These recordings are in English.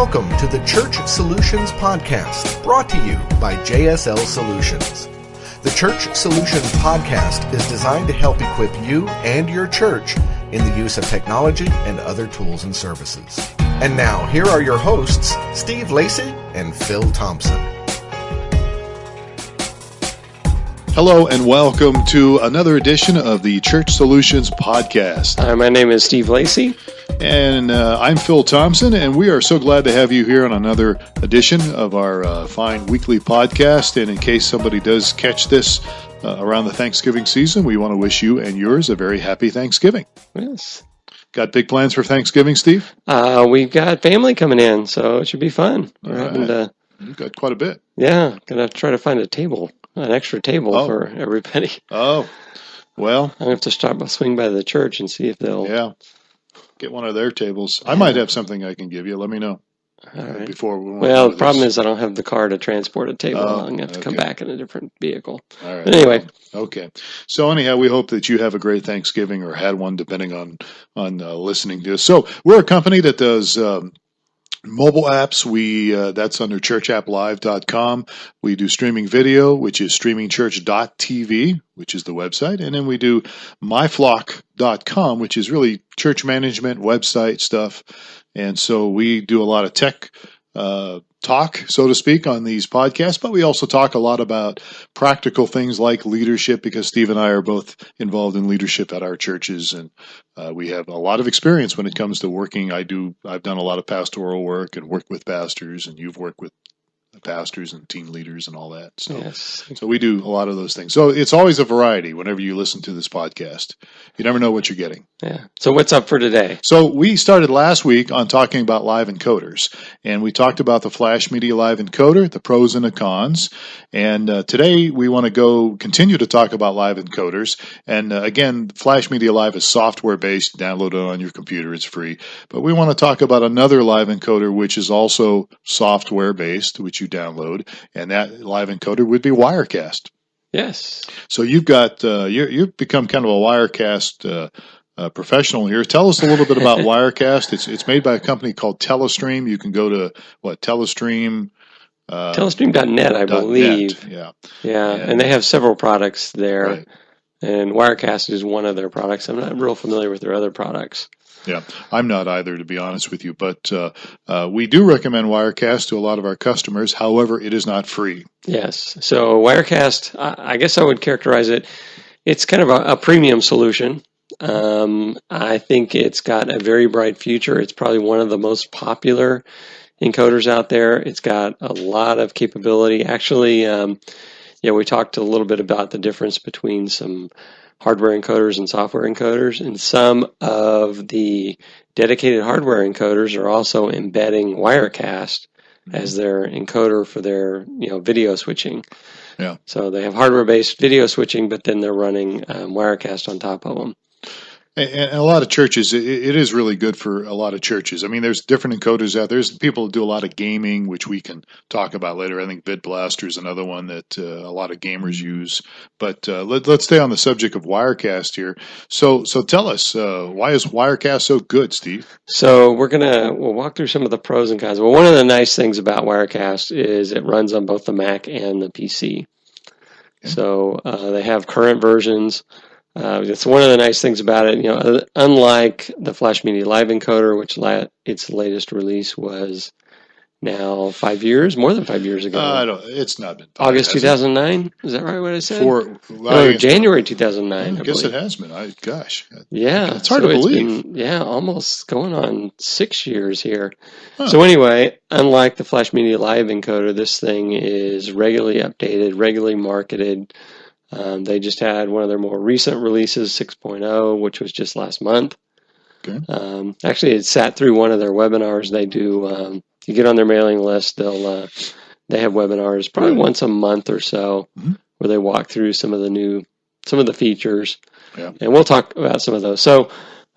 Welcome to the Church Solutions Podcast, brought to you by JSL Solutions. The Church Solutions Podcast is designed to help equip you and your church in the use of technology and other tools and services. And now, here are your hosts, Steve Lacey and Phil Thompson. Hello and welcome to another edition of the Church Solutions Podcast. My name is Steve Lacey. And I'm Phil Thompson, and we are so glad to have you here on another edition of our fine weekly podcast. And in case somebody does catch this around the Thanksgiving season, we want to wish you and yours a very happy Thanksgiving. Yes. Got big plans for Thanksgiving, Steve? We've got family coming in, so it should be fun. You've got quite a bit. Yeah, going to try to find a table, an extra table for everybody. Oh, well. I have to swing by the church and see if they'll... Yeah. Get one of their tables. I might have something I can give you. Let me know. All right. The problem is I don't have the car to transport a table. I'm going to have to come back in a different vehicle. All right. But anyway. Okay. So anyhow, we hope that you have a great Thanksgiving or had one, depending on listening to us. So we're a company that does mobile apps. That's under churchapplive.com. We do streaming video, which is streamingchurch.tv, which is the website. And then we do myflock.com, which is really church management, website stuff. And so we do a lot of tech talk, so to speak, on these podcasts, but we also talk a lot about practical things like leadership, because Steve and I are both involved in leadership at our churches, and we have a lot of experience when it comes to working. I've done a lot of pastoral work and worked with pastors, and you've worked with pastors and team leaders and all that. So, yes. So we do a lot of those things. So it's always a variety whenever you listen to this podcast. You never know what you're getting. Yeah. So what's up for today? So we started last week on talking about live encoders, and we talked about the Flash Media Live Encoder, the pros and the cons. And today we want to continue to talk about live encoders. And again, Flash Media Live is software-based. Download it on your computer. It's free. But we want to talk about another live encoder, which is also software-based, which you download, and that live encoder would be Wirecast. Yes. So you've got you've become kind of a Wirecast professional here. Tell us a little bit about Wirecast. It's made by a company called Telestream. You can go to Telestream. Telestream.net, I believe. Net. Yeah, and they have several products there. Right. And Wirecast is one of their products. I'm not real familiar with their other products. Yeah, I'm not either, to be honest with you. But we do recommend Wirecast to a lot of our customers. However, it is not free. Yes. So Wirecast, I guess I would characterize it, it's kind of a premium solution. I think it's got a very bright future. It's probably one of the most popular encoders out there. It's got a lot of capability. Actually, we talked a little bit about the difference between some hardware encoders and software encoders, and some of the dedicated hardware encoders are also embedding Wirecast as their encoder for their video switching. Yeah. So they have hardware-based video switching, but then they're running Wirecast on top of them. And a lot of churches, it is really good for a lot of churches. I mean, there's different encoders out there. There's people who do a lot of gaming, which we can talk about later. I think BitBlaster is another one that a lot of gamers use. But let's stay on the subject of Wirecast here. So tell us, why is Wirecast so good, Steve? So we'll walk through some of the pros and cons. Well, one of the nice things about Wirecast is it runs on both the Mac and the PC. Okay. So they have current versions. It's one of the nice things about it. Unlike the Flash Media Live Encoder, which its latest release was now more than 5 years ago. It's not been. August 2009? Is that right? What I said? January 2009. I guess it has been. Gosh. Yeah, it's hard to believe. Almost going on 6 years here. Huh. So anyway, unlike the Flash Media Live Encoder, this thing is regularly updated, regularly marketed. They just had one of their more recent releases, 6.0, which was just last month. Okay. Actually, it sat through one of their webinars. They do. You get on their mailing list. They have webinars probably once a month or so, where they walk through some of the features. Yeah. And we'll talk about some of those. So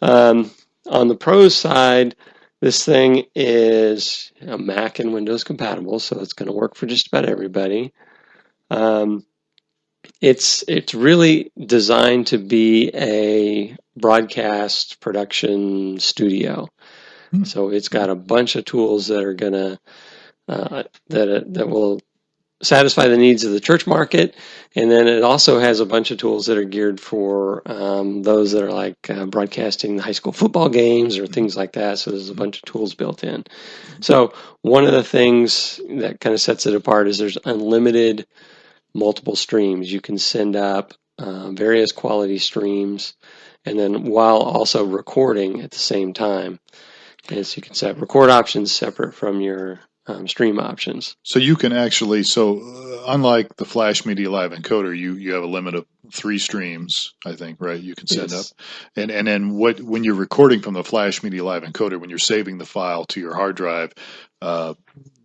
on the pros side, this thing is Mac and Windows compatible, so it's going to work for just about everybody. It's really designed to be a broadcast production studio. So it's got a bunch of tools that are gonna that will satisfy the needs of the church market, and then it also has a bunch of tools that are geared for those that are like broadcasting high school football games or things like that. So there's a bunch of tools built in. So one of the things that kind of sets it apart is there's unlimited multiple streams. You can send up various quality streams, and then while also recording at the same time. And so you can set record options separate from your stream options. So you can actually, unlike the Flash Media Live encoder, you have a limit of 3 streams, I think, right? You can send up, and then when you're recording from the Flash Media Live encoder, when you're saving the file to your hard drive,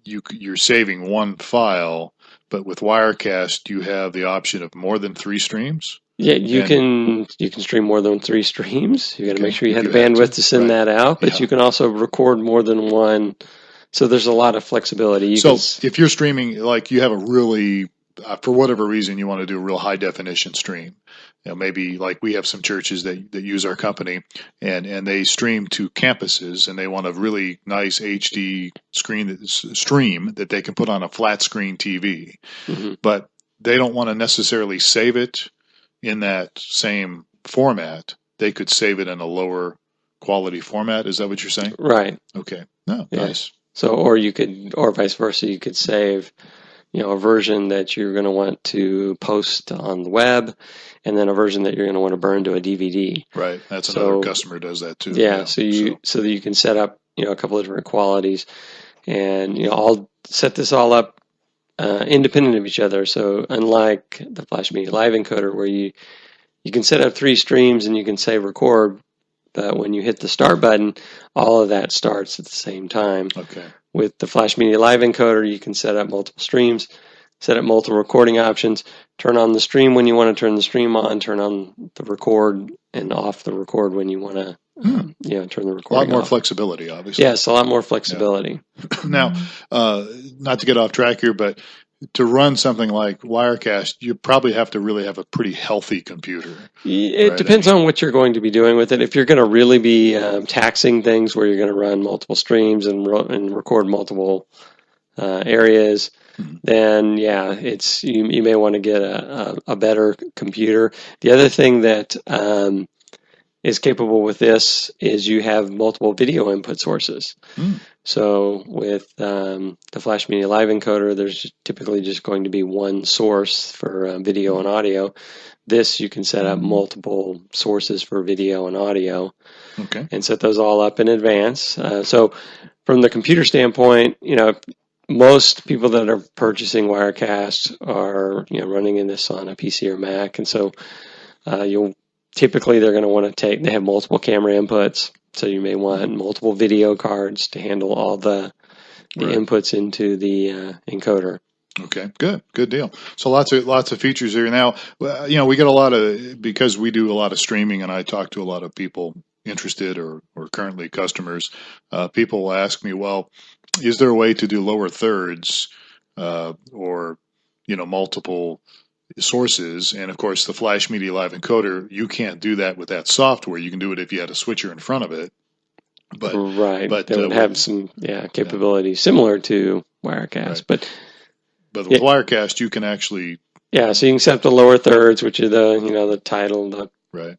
you're saving one file, but with Wirecast, you have the option of more than 3 streams. Yeah, you can stream more than 3 streams. You got to make sure you have the bandwidth to send that out, but you can also record more than one. So there's a lot of flexibility. If you're streaming, like you have a really, for whatever reason, you want to do a real high definition stream. Maybe like we have some churches that use our company and they stream to campuses and they want a really nice HD stream that they can put on a flat screen TV. Mm-hmm. But they don't want to necessarily save it in that same format. They could save it in a lower quality format. Is that what you're saying? Right. Okay. No, yeah. Nice. So, or vice versa, you could save, a version that you're going to want to post on the web, and then a version that you're going to want to burn to a DVD. Right. That's another customer does that too. Yeah. So that you can set up, a couple of different qualities, and I'll set this all up independent of each other. So unlike the Flash Media Live encoder, where you can set up 3 streams and you can say record. But when you hit the start button, all of that starts at the same time. Okay. With the Flash Media Live encoder, you can set up multiple streams, set up multiple recording options, turn on the stream when you want to turn the stream on, turn on the record and off the record when you want to, turn the recording off. A lot more flexibility, obviously. Yes, a lot more flexibility. Yeah. Now, not to get off track here, but to run something like Wirecast, you probably have to really have a pretty healthy computer. It depends on what you're going to be doing with it. If you're going to really be taxing things where you're going to run multiple streams and record multiple areas, then you may want to get a better computer. The other thing that is capable with this is you have multiple video input sources. So with the Flash Media Live encoder, there's typically just going to be one source for video and audio. This, you can set up multiple sources for video and audio, and set those all up in advance. So from the computer standpoint, most people that are purchasing Wirecast are running this on a PC or Mac, and so typically they're going to want to they have multiple camera inputs. So you may want multiple video cards to handle all the inputs into the encoder. Okay, good deal. So lots of features here. Now, we get because we do a lot of streaming, and I talk to a lot of people interested or currently customers. People will ask me, well, is there a way to do lower thirds or multiple sources? And of course, the Flash Media Live encoder, you can't do that with that software. You can do it if you had a switcher in front of it. But that would have some capabilities similar to Wirecast. Right. But with Wirecast, you can actually so you can set up the lower thirds, which are the title, the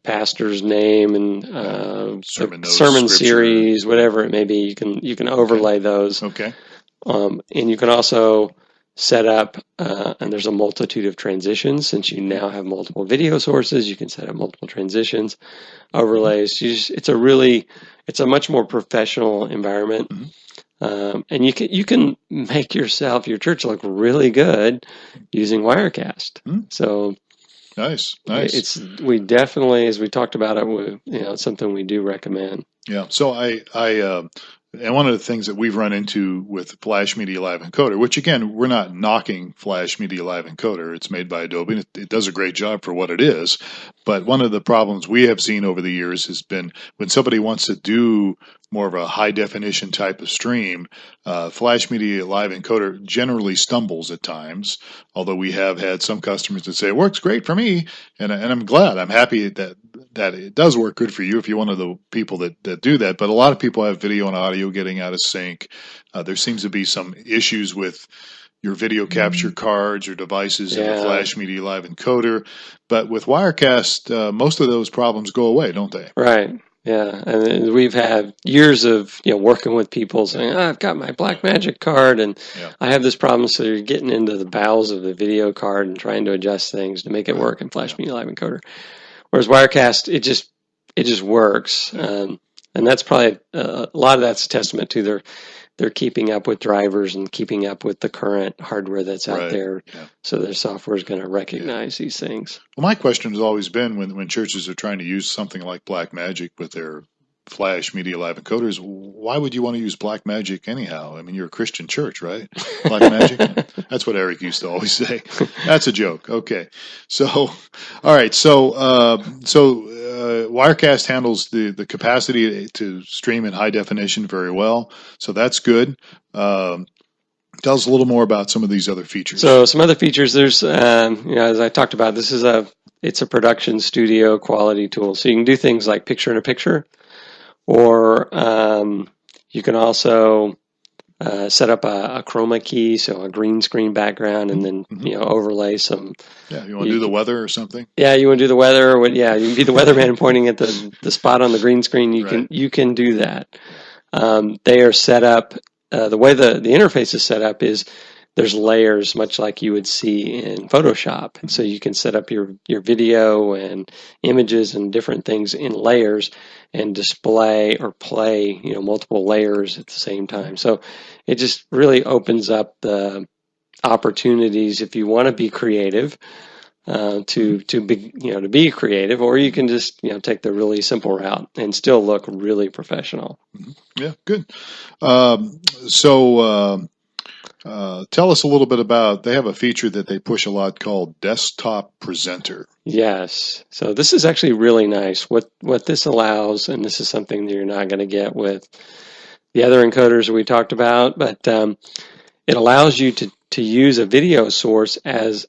pastor's name, and sermon series, whatever it may be. You can overlay those. Okay. And you can also set up, and there's a multitude of transitions. Since you now have multiple video sources, you can set up multiple transitions, overlays. It's a much more professional environment, and you can make your church look really good using Wirecast. So nice. We definitely, as we talked about it, it's something we do recommend. Yeah. So and one of the things that we've run into with Flash Media Live encoder, which again, we're not knocking Flash Media Live encoder. It's made by Adobe. And it does a great job for what it is. But one of the problems we have seen over the years has been when somebody wants to do more of a high definition type of stream, Flash Media Live encoder generally stumbles at times. Although we have had some customers that say it works great for me, and I'm glad. I'm happy that that it does work good for you if you're one of the people that do that. But a lot of people have video and audio getting out of sync. There seems to be some issues with your video capture cards or devices in the Flash Media Live encoder. But with Wirecast, most of those problems go away, don't they? Right. Yeah, and we've had years of working with people saying, I've got my Blackmagic card and I have this problem. So you're getting into the bowels of the video card and trying to adjust things to make it work in Flash Media Live encoder. Whereas Wirecast, it just works, and that's probably a lot of that's a testament to they're keeping up with drivers and keeping up with the current hardware that's out there. Yeah. So their software is going to recognize these things. Well, my question has always been when churches are trying to use something like Blackmagic with their Flash Media Live encoders, why would you want to use Blackmagic anyhow? I mean, you're a Christian church, right? Blackmagic? That's what Eric used to always say. That's a joke. Okay. So, all right. So Wirecast handles the capacity to stream in high definition very well. So that's good. Tell us a little more about some of these other features. So some other features, there's, as I talked about, it's a production studio quality tool. So you can do things like picture-in-a-picture, or you can also set up a chroma key, so a green screen background, and then overlay some. Yeah, you want to do the weather or something? Yeah, you want to do the weather. You can be the weatherman pointing at the spot on the green screen. You can do that. They are set up. The way the interface is set up is there's layers, much like you would see in Photoshop. And so you can set up your video and images and different things in layers and display or play, multiple layers at the same time. So it just really opens up the opportunities if you want to be creative, to be creative, or you can just take the really simple route and still look really professional. Yeah, good. Tell us a little bit about, they have a feature that they push a lot called Desktop Presenter. Yes. So this is actually really nice. What this allows, and this is something that you're not going to get with the other encoders that we talked about, but it allows you to use a video source as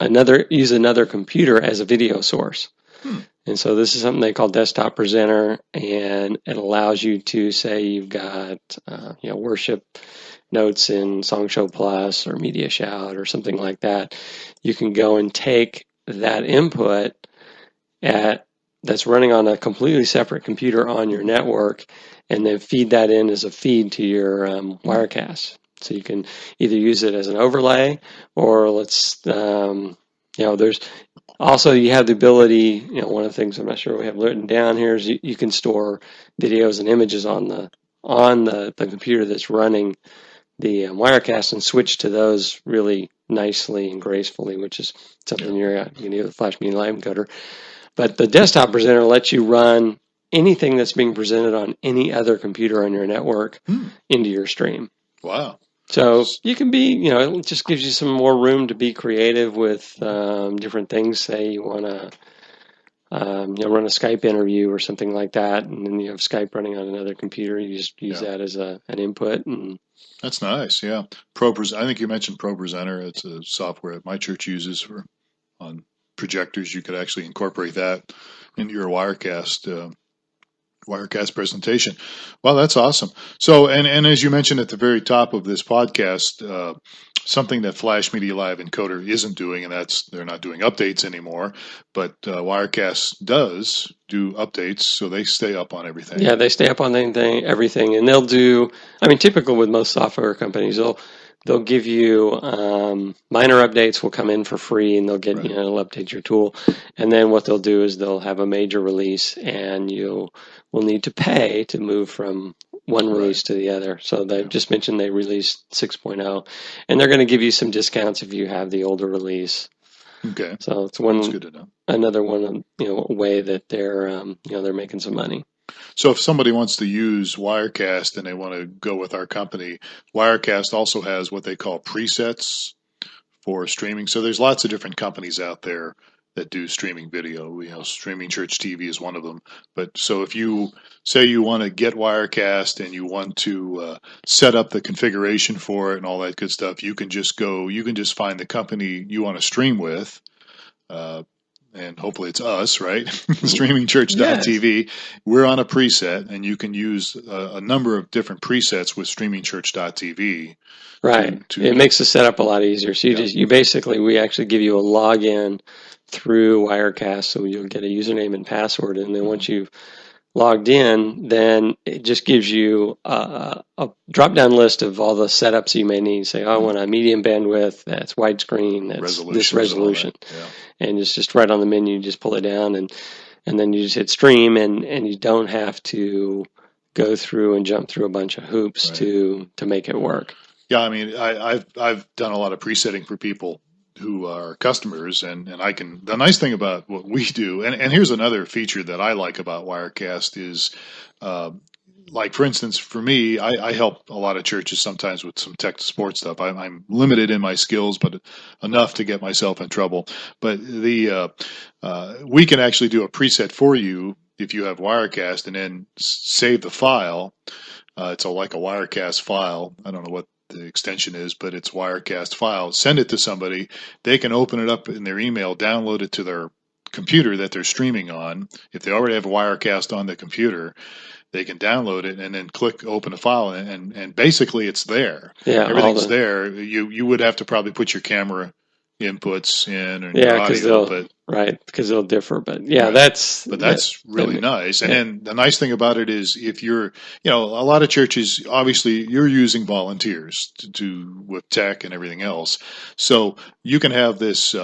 use another computer as a video source. And so this is something they call Desktop Presenter, and it allows you to say you've got worship notes in Song Show Plus or Media Shout or something like that. You can go and take that input that's running on a completely separate computer on your network, and then feed that in as a feed to your Wirecast. So you can either use it as an overlay, or there's also, you have the ability, one of the things I'm not sure we have written down here is you can store videos and images on the computer that's running the Wirecast and switch to those really nicely and gracefully, which is something you can do with the Flash Media Live encoder. But the Desktop Presenter lets you run anything that's being presented on any other computer on your network into your stream. Wow. So you can be, it just gives you some more room to be creative with different things. Say you want to, run a Skype interview or something like that, and then you have Skype running on another computer. You just use that as an input. And that's nice. Yeah, I think you mentioned ProPresenter. It's a software that my church uses on projectors. You could actually incorporate that into your Wirecast presentation. Well, that's awesome. So, and as you mentioned at the very top of this podcast, something that Flash Media Live encoder isn't doing, and that's they're not doing updates anymore, but Wirecast does do updates, so they stay up on everything. Yeah, they stay up on everything, and they'll do, typical with most software companies, they'll give you minor updates will come in for free, and they'll get it'll update your tool, and then what they'll do is they'll have a major release, and you will need to pay to move from one release to the other. So they've just mentioned they released 6.0, and they're going to give you some discounts if you have the older release. Okay. So it's good to know. Another one, way that they're making some money. So if somebody wants to use Wirecast and they want to go with our company, Wirecast also has what they call presets for streaming. So there's lots of different companies out there that do streaming video. Streaming Church TV is one of them. But so if you say you want to get Wirecast and you want to set up the configuration for it and all that good stuff, you can just find the company you want to stream with. and hopefully it's us, right? Streamingchurch.tv. We're on a preset, and you can use a number of different presets with streamingchurch.tv. Right. It makes the setup a lot easier. So we actually give you a login through Wirecast, so you'll get a username and password, and then once you've logged in, then it just gives you a drop-down list of all the setups you may need. Say, I want a medium bandwidth, that's widescreen, that's this resolution. And it's just right on the menu, you just pull it down, and then you just hit stream, and you don't have to go through and jump through a bunch of hoops to make it work. Yeah, I mean, I've done a lot of presetting for people who are customers, and the nice thing about what we do, and here's another feature that I like about Wirecast is, like for instance, for me, I help a lot of churches sometimes with some tech support stuff. I'm limited in my skills, but enough to get myself in trouble. But we can actually do a preset for you if you have Wirecast, and then save the file. It's like a Wirecast file. I don't know what the extension is, but it's Wirecast file. Send it to somebody. They can open it up in their email, download it to their computer that they're streaming on. If they already have Wirecast on the computer, they can download it and then click open a file, and basically it's there. Yeah, everything's there. You would have to probably put your camera inputs in and your audio, because they'll differ. But that's really nice. And then the nice thing about it is, if you're, a lot of churches, obviously you're using volunteers to do with tech and everything else, so you can have this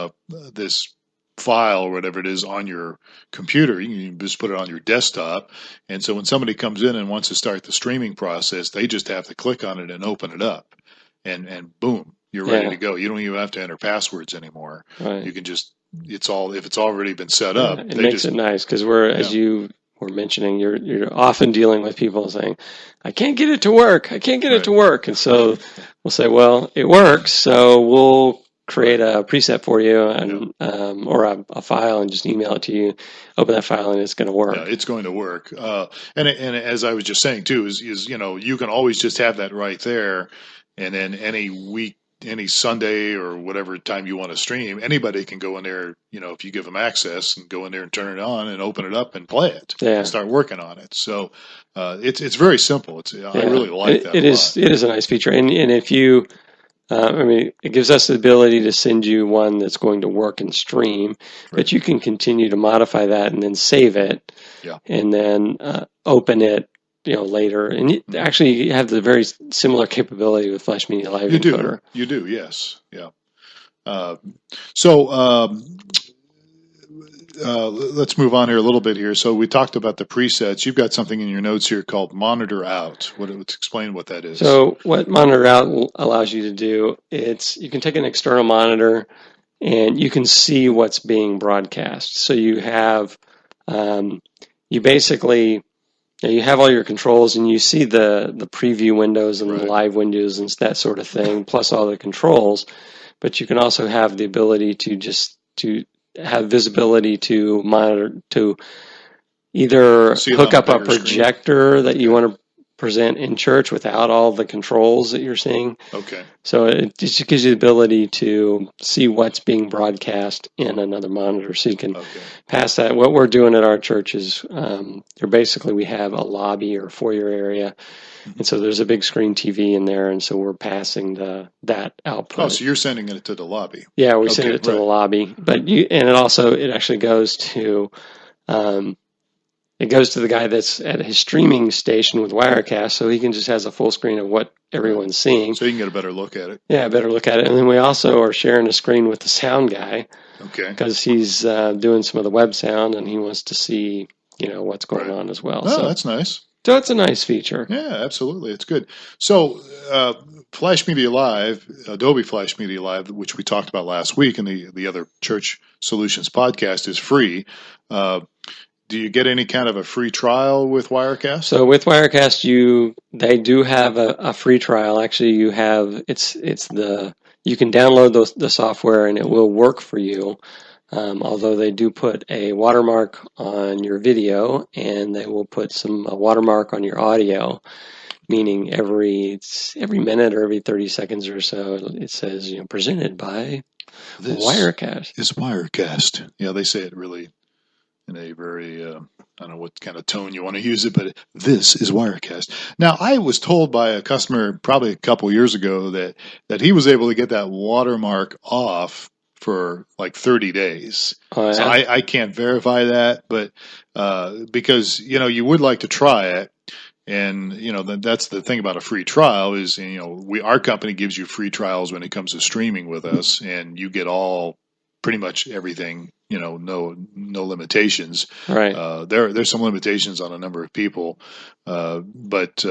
file or whatever it is on your computer. You can just put it on your desktop, and so when somebody comes in and wants to start the streaming process, they just have to click on it and open it up, and boom, you're ready to go. You don't even have to enter passwords anymore. You can just, if it's already been set up. It makes it nice, because as you were mentioning, you're often dealing with people saying, I can't get it to work. I can't get it to work. And so we'll say, well, it works, so we'll create a preset for you, and or a file, and just email it to you. Open that file, and it's going to work. Yeah, it's going to work. And as I was just saying too, is you can always just have that right there, and then any Sunday or whatever time you want to stream, anybody can go in there, if you give them access, and go in there and turn it on and open it up and play it and start working on it. So it's very simple. I really like that. It is a nice feature. And if you, it gives us the ability to send you one that's going to work and stream, but you can continue to modify that and then save it, and then open it later. And you actually have the very similar capability with Flash Media Live encoder. You do, yes. Yeah. So let's move on here a little bit here. So we talked about the presets. You've got something in your notes here called Monitor Out. Let's explain what that is. So what Monitor Out allows you to do, you can take an external monitor and you can see what's being broadcast. So you have, you basically, you have all your controls, and you see the preview windows and the live windows and that sort of thing, plus all the controls. But you can also have the ability to have visibility to monitor, to either hook up a projector that you want to present in church without all the controls that you're seeing. Okay. So it just gives you the ability to see what's being broadcast in another monitor, so you can pass that. What we're doing at our church is, we have a lobby or foyer area, and so there's a big screen TV in there, and so we're passing that output. Oh, so you're sending it to the lobby? Yeah, we send it to the lobby, but it actually goes to. It goes to the guy that's at his streaming station with Wirecast, so he can just has a full screen of what everyone's seeing. So you can get a better look at it. Yeah, a better look at it. And then we also are sharing a screen with the sound guy. Okay. Because he's doing some of the web sound, and he wants to see, what's going on as well. Oh, that's nice. So it's a nice feature. Yeah, absolutely. It's good. So Flash Media Live, Adobe Flash Media Live, which we talked about last week in the other Church Solutions podcast, is free. Do you get any kind of a free trial with Wirecast? So with Wirecast, they do have a free trial. Actually, you can download the software and it will work for you. Although they do put a watermark on your video, and they will put a watermark on your audio, meaning every minute or every 30 seconds or so, it says, presented by This Wirecast. is Wirecast. Yeah, they say it really in a very, I don't know what kind of tone you want to use it, but this is Wirecast. Now, I was told by a customer probably a couple years ago that he was able to get that watermark off for like 30 days. Oh, yeah? So I can't verify that, but because, you would like to try it. And, that's the thing about a free trial is, our company gives you free trials when it comes to streaming with us, and you get pretty much everything, no limitations. Right. There's some limitations on a number of people. But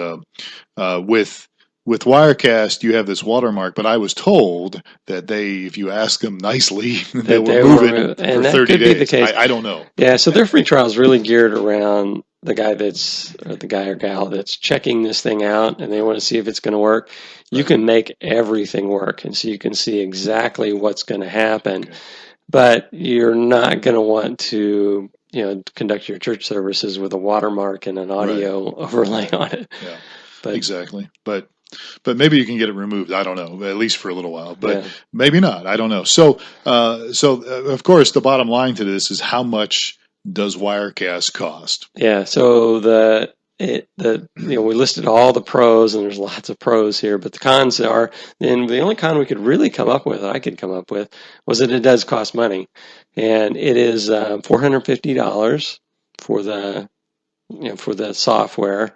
with Wirecast, you have this watermark, but I was told that if you ask them nicely, they will remove it for 30 days. Be the case. I don't know. Yeah, so their free trial is really geared around the guy or gal that's checking this thing out, and they want to see if it's going to work. You can make everything work, and so you can see exactly what's going to happen. Okay. But you're not going to want to, conduct your church services with a watermark and an audio overlay on it. Yeah, exactly. But maybe you can get it removed. I don't know, at least for a little while. But maybe not. I don't know. So of course, the bottom line to this is how much does Wirecast cost? Yeah. So we listed all the pros, and there's lots of pros here, but the cons are, and the only con we could really come up with, that I could come up with, was that it does cost money, and it is $450 for the software.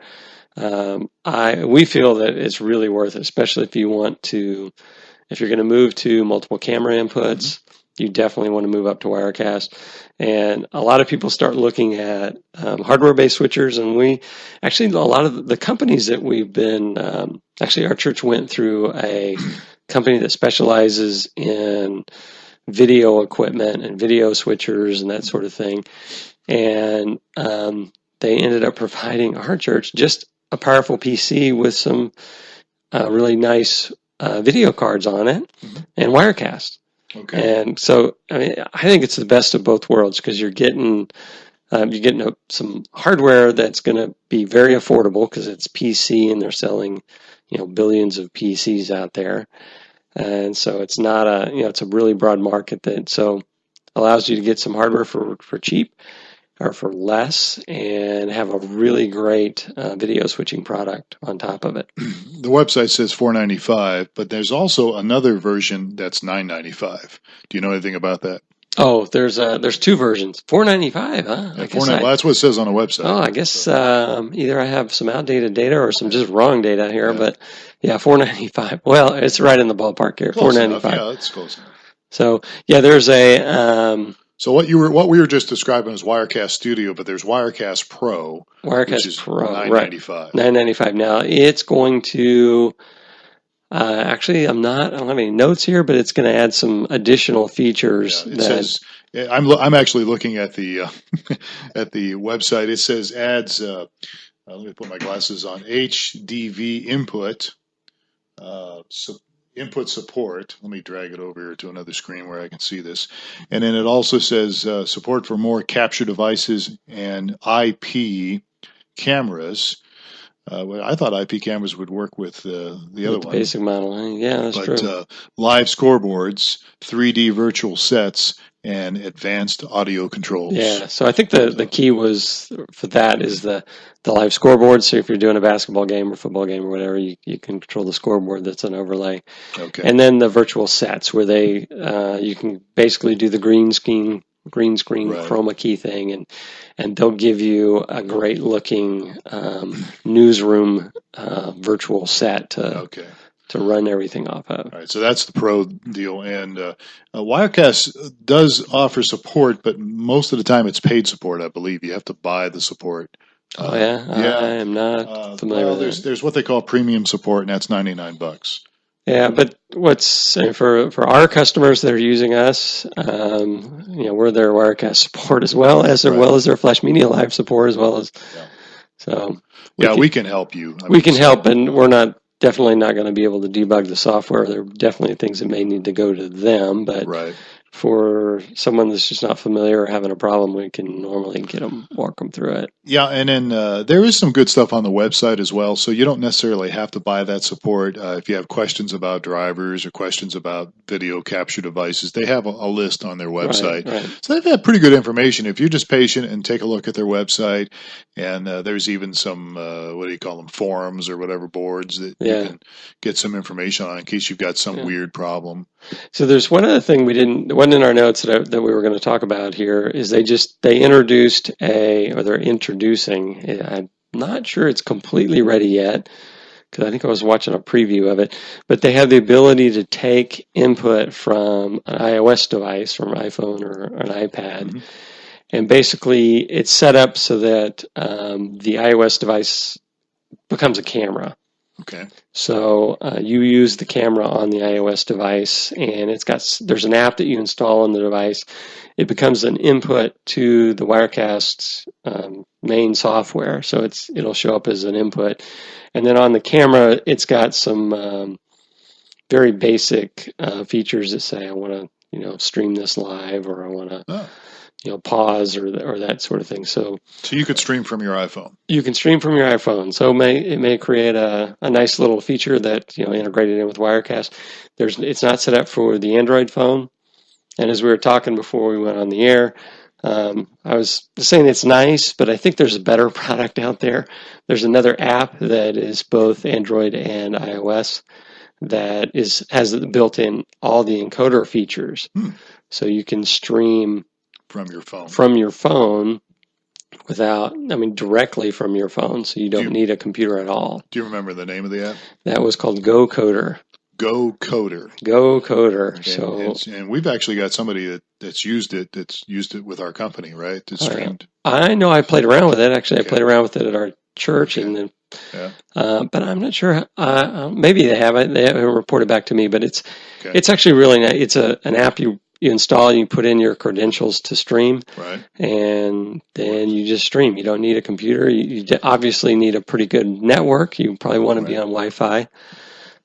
We feel that it's really worth it, especially if you're going to move to multiple camera inputs. Mm-hmm. You definitely want to move up to Wirecast. And a lot of people start looking at hardware-based switchers, and a lot of the companies that we've been, our church went through a company that specializes in video equipment and video switchers and that sort of thing. And they ended up providing our church just a powerful PC with some really nice video cards on it, mm-hmm. and Wirecast. Okay. And so, I think it's the best of both worlds, because you're getting some hardware that's going to be very affordable because it's PC, and they're selling, billions of PCs out there, and so it's not it's a really broad market that so allows you to get some hardware for cheap or for less, and have a really great video switching product on top of it. The website says $495, but there's also another version that's $995. Do you know anything about that? Oh, there's two versions. $495, huh? Yeah, well, that's what it says on the website. Oh, I guess either I have some outdated data or some just wrong data here, but yeah, $495. Well, it's right in the ballpark here. $495. Yeah, it's close enough. So yeah, there's a. So what we were just describing is Wirecast Studio, but there's Wirecast Pro, which is Pro, $995. Right. $995. Now it's going to actually I don't have any notes here, but it's going to add some additional features. Yeah, it says I'm actually looking at the at the website. It says adds. Let me put my glasses on. HDV input. Input support. Let me drag it over here to another screen where I can see this. And then it also says support for more capture devices and IP cameras. I thought IP cameras would work with the other one. Basic model. Yeah, that's true. But live scoreboards, 3D virtual sets, and advanced audio controls. Yeah, so I think the key was for that is the live scoreboard. So if you're doing a basketball game or football game or whatever, you can control the scoreboard that's an overlay. Okay. And then the virtual sets where you can basically do the green screen right. chroma key thing, and they'll give you a great looking newsroom virtual set to run everything off of. All right, so that's the pro deal. And Wirecast does offer support, but most of the time it's paid support, I believe. You have to buy the support. I am not familiar with that. There's what they call premium support, and that's $99. Yeah, but what's for our customers that are using us, we're their Wirecast support as well as their Flash Media Live support as well as. Yeah. So we can help you. We can help, and we're definitely not going to be able to debug the software. There are definitely things that may need to go to them, but for someone that's just not familiar or having a problem, we can normally walk them through it. Yeah, and then there is some good stuff on the website as well, so you don't necessarily have to buy that support. If you have questions about drivers or questions about video capture devices, they have a list on their website. Right. So they've had pretty good information. If you're just patient and take a look at their website, and there's even some, what do you call them, forums or whatever, boards that you can get some information on in case you've got some weird problem. So there's one other thing wasn't in our notes that we were going to talk about here, is they introduced they're introducing, I'm not sure it's completely ready yet, because I think I was watching a preview of it, but they have the ability to take input from an iOS device, from an iPhone or an iPad, mm-hmm. and basically it's set up so that the iOS device becomes a camera. Okay. So you use the camera on the iOS device, and there's an app that you install on the device. It becomes an input to the Wirecast main software, so it'll show up as an input. And then on the camera, it's got some very basic features that say, I want to stream this live, or I want to pause or that sort of thing. So you could stream from your iPhone. You can stream from your iPhone. So it may create a nice little feature that integrated in with Wirecast. It's not set up for the Android phone. And as we were talking before we went on the air, I was saying it's nice, but I think there's a better product out there. There's another app that is both Android and iOS that has built in all the encoder features. So you can stream from your phone directly from your phone, so you don't need a computer at all. Do you remember the name of the app? That was called GoCoder. GoCoder. Okay. And we've actually got somebody that's used it with our company, right? That's streamed. I know I played around with it. Actually, I played around with it at our church, and then, but I'm not sure. Maybe they haven't. They haven't reported back to me, but it's actually really nice. It's an app you install, and you put in your credentials to stream, right? And then you just stream. You don't need a computer. You obviously need a pretty good network. You probably want to be on Wi-Fi,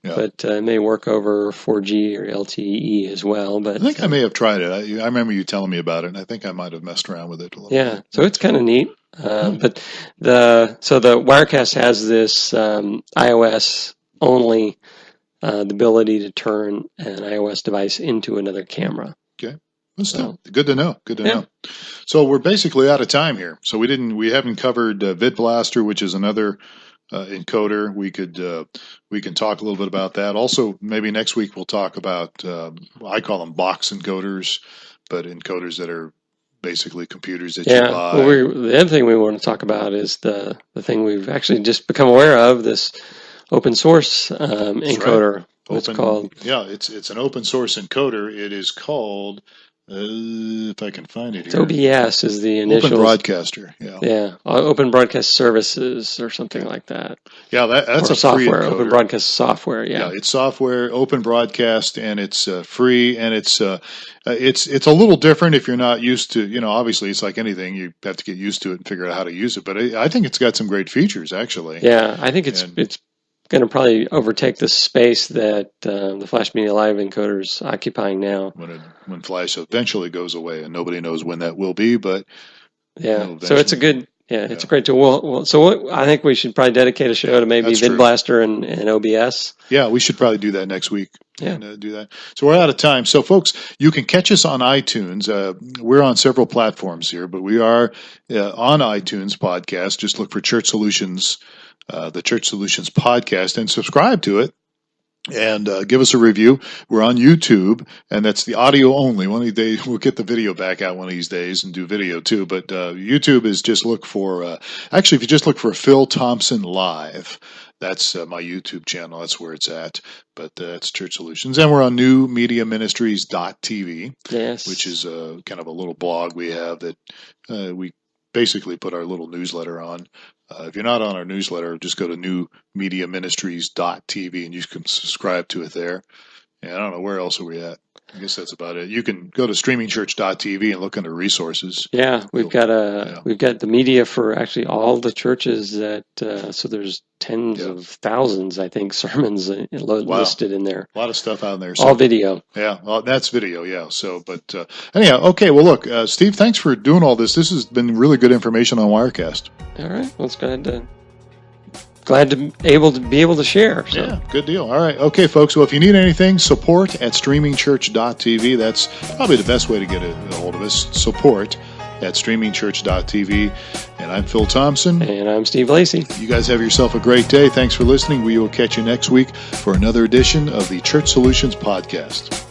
but it may work over 4G or LTE as well. But I think I may have tried it. I remember you telling me about it, and I think I might have messed around with it a little bit. Yeah, so it's kind of neat. But the Wirecast has this iOS only the ability to turn an iOS device into another camera. Okay. Well, good to know. Good to know. So we're basically out of time here. So we haven't covered VidBlaster, which is another encoder. We can talk a little bit about that. Also, maybe next week we'll talk about I call them box encoders, but encoders that are basically computers that you buy. Well, the other thing we want to talk about is the thing we've actually just become aware of, this open source encoder. Right. What's called? Yeah, it's an open source encoder. It is called, if I can find it here. OBS is the initial. Open Broadcaster. Yeah. Open Broadcast Services or something like that. Yeah, that's a software. Free encoder. Open Broadcast software. Yeah, it's software. Open Broadcast, and it's free, and it's a little different if you're not used to. Obviously, it's like anything. You have to get used to it and figure out how to use it. But I think it's got some great features, actually. Yeah, I think it's going to probably overtake the space that the Flash Media Live encoder is occupying now. When Flash eventually goes away, and nobody knows when that will be, but so it's a good, it's a great tool. So I think we should probably dedicate a show to maybe VidBlaster and OBS. Yeah, we should probably do that next week. Yeah. And do that. So we're out of time. So, folks, you can catch us on iTunes. We're on several platforms here, but we are on iTunes podcast. Just look for Church Solutions. The Church Solutions podcast, and subscribe to it, and give us a review. We're on YouTube, and that's the audio only. One of these days we'll get the video back out one of these days and do video too. But YouTube is just look for if you just look for Phil Thompson Live, that's my YouTube channel. That's where it's at. But that's Church Solutions, and we're on newmediaministries.tv, which is kind of a little blog we have that we basically put our little newsletter on. If you're not on our newsletter, just go to newmediaministries.tv and you can subscribe to it there. And I don't know, where else are we at? I guess that's about it. You can go to streamingchurch.tv and look under resources. Yeah, we've got the media for actually all the churches that. So there's tens of thousands, I think, sermons listed in there. A lot of stuff out there. So, all video. Yeah, well, that's video. Yeah. So, but anyhow, okay. Well, look, Steve, thanks for doing all this. This has been really good information on Wirecast. All right. Well, it's glad to be able to share. So. Yeah, good deal. All right. Okay, folks. Well, if you need anything, support at streamingchurch.tv. That's probably the best way to get a hold of us. Support at streamingchurch.tv. And I'm Phil Thompson. And I'm Steve Lacey. You guys have yourself a great day. Thanks for listening. We will catch you next week for another edition of the Church Solutions Podcast.